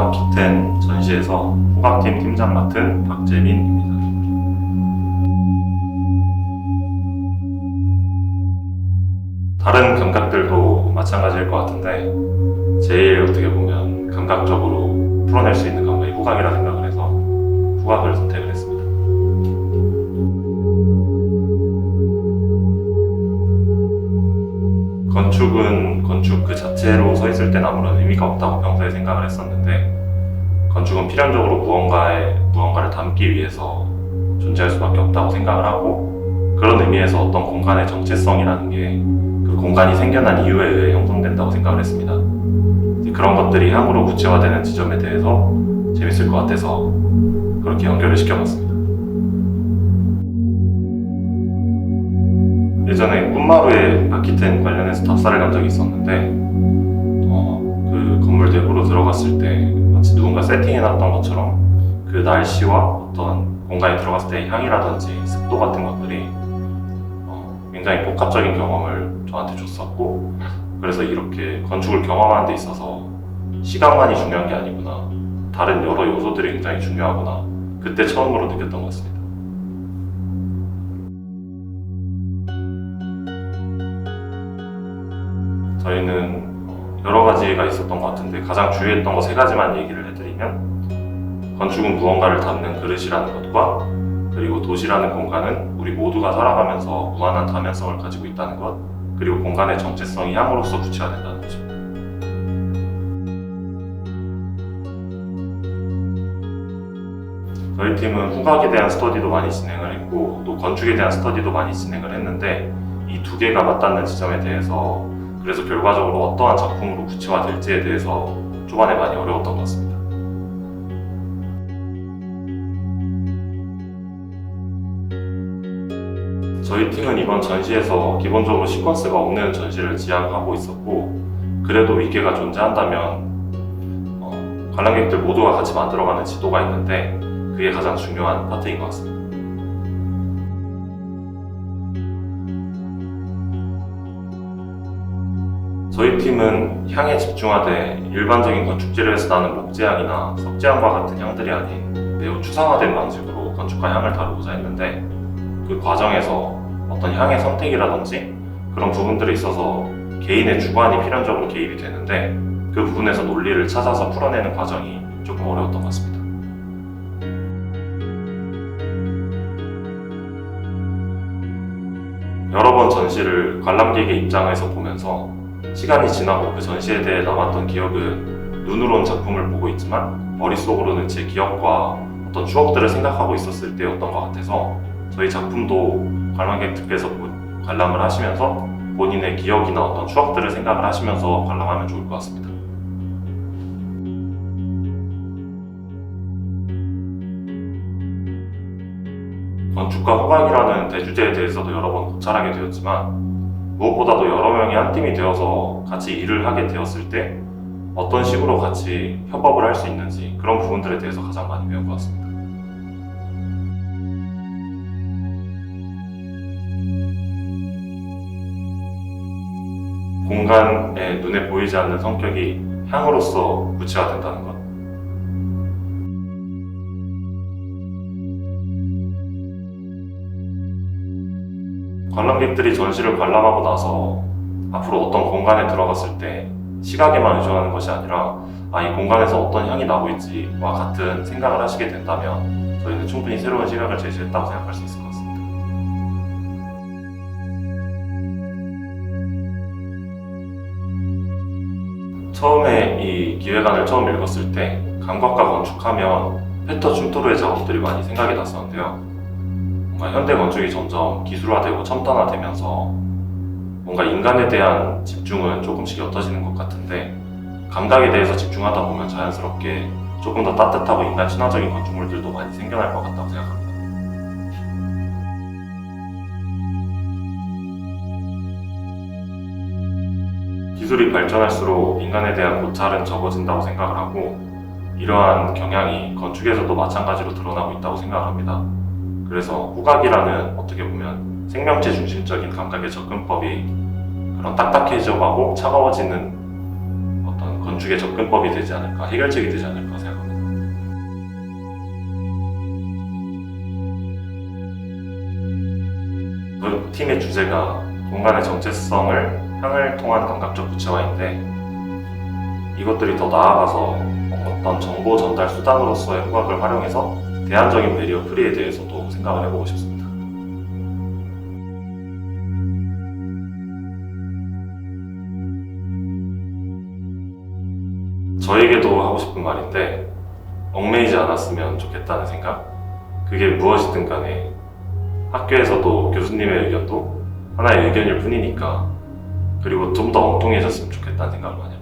마키텐 전시에서 후각팀 팀장 맡은 박재민입니다. 다른 감각들도 마찬가지일 것 같은데 제일 어떻게 보면 감각적으로 풀어낼 수 있는 감각이 후각이라 생각을 해서 후각을 선택을 했습니다. 건축은 건축 그 자체로 서 있을 땐 아무런 의미가 없다고 평소에 생각을 했었는데 건축은 필연적으로 무언가를 담기 위해서 존재할 수밖에 없다고 생각을 하고 그런 의미에서 어떤 공간의 정체성이라는 게 그 공간이 생겨난 이유에 의해 형성된다고 생각을 했습니다. 그런 것들이 향으로 구체화되는 지점에 대해서 재밌을 것 같아서 그렇게 연결을 시켜봤습니다. 예전에 꿈마루에 마키텐 관련해서 답사를 간 적이 있었는데 그 건물 내부로 들어갔을 때 마치 누군가 세팅해놨던 것처럼 그 날씨와 어떤 공간에 들어갔을 때의 향이라든지 습도 같은 것들이 굉장히 복합적인 경험을 저한테 줬었고 그래서 이렇게 건축을 경험하는 데 있어서 시간만이 중요한 게 아니구나 다른 여러 요소들이 굉장히 중요하구나 그때 처음으로 느꼈던 것 같습니다. 저희는 여러 가지가 있었던 것 같은데 가장 주요했던 거 3가지만 얘기를 해드리면 건축은 무언가를 담는 그릇이라는 것과 그리고 도시라는 공간은 우리 모두가 살아가면서 무한한 다면성을 가지고 있다는 것 그리고 공간의 정체성이 향으로서 구체화된다는 거죠. 저희 팀은 후각에 대한 스터디도 많이 진행을 했고 또 건축에 대한 스터디도 많이 진행을 했는데 이 2개가 맞닿는 지점에 대해서 그래서 결과적으로 어떠한 작품으로 구체화될지에 대해서 초반에 많이 어려웠던 것 같습니다. 저희 팀은 이번 전시에서 기본적으로 시퀀스가 없는 전시를 지향하고 있었고 그래도 위계가 존재한다면 관람객들 모두가 같이 만들어가는 지도가 있는데 그게 가장 중요한 파트인 것 같습니다. 저희 팀은 향에 집중하되 일반적인 건축재료에서 나는 목재향이나 석재향과 같은 향들이 아닌 매우 추상화된 방식으로 건축과 향을 다루고자 했는데 그 과정에서 어떤 향의 선택이라든지 그런 부분들에 있어서 개인의 주관이 필연적으로 개입이 되는데 그 부분에서 논리를 찾아서 풀어내는 과정이 조금 어려웠던 것 같습니다. 여러 번 전시를 관람객의 입장에서 보면서 시간이 지나고 그 전시에 대해 남았던 기억은 눈으로는 작품을 보고 있지만 머릿속으로는 제 기억과 어떤 추억들을 생각하고 있었을 때였던 것 같아서 저희 작품도 관람객들께서 관람을 하시면서 본인의 기억이나 어떤 추억들을 생각을 하시면서 관람하면 좋을 것 같습니다. 건축과 후각이라는 대주제에 대해서도 여러 번 고찰하게 되었지만 무엇보다도 여러 명이 한 팀이 되어서 같이 일을 하게 되었을 때 어떤 식으로 같이 협업을 할 수 있는지 그런 부분들에 대해서 가장 많이 배운 것 같습니다. 공간에 눈에 보이지 않는 성격이 향으로서 구체화된다는 것. 관람객들이 전시를 관람하고 나서 앞으로 어떤 공간에 들어갔을 때 시각에만 의존하는 것이 아니라 이 공간에서 어떤 향이 나고 있지와 같은 생각을 하시게 된다면 저희는 충분히 새로운 시각을 제시했다고 생각할 수 있을 것 같습니다. 처음에 이 기획안을 처음 읽었을 때 감각과 건축하면 페터 춤토르의 작업들이 많이 생각이 났었는데요. 뭔가 현대 건축이 점점 기술화되고 첨단화되면서 뭔가 인간에 대한 집중은 조금씩 옅어지는 것 같은데 감각에 대해서 집중하다 보면 자연스럽게 조금 더 따뜻하고 인간 친화적인 건축물들도 많이 생겨날 것 같다고 생각합니다. 기술이 발전할수록 인간에 대한 고찰은 적어진다고 생각을 하고 이러한 경향이 건축에서도 마찬가지로 드러나고 있다고 생각을 합니다. 그래서 후각이라는 어떻게 보면 생명체 중심적인 감각의 접근법이 그런 딱딱해져가고 차가워지는 어떤 건축의 접근법이 되지 않을까, 해결책이 되지 않을까 생각합니다. 그 팀의 주제가 공간의 정체성을 향을 통한 감각적 구체화인데, 이것들이 더 나아가서 어떤 정보 전달 수단으로서의 후각을 활용해서 대안적인 배리어 프리에 대해서도 생각을 해보고 싶습니다. 저에게도 하고 싶은 말인데, 얽매이지 않았으면 좋겠다는 생각? 그게 무엇이든 간에 학교에서도 교수님의 의견도 하나의 의견일 뿐이니까, 그리고 좀 더 엉뚱해졌으면 좋겠다는 생각을 많이 합니다.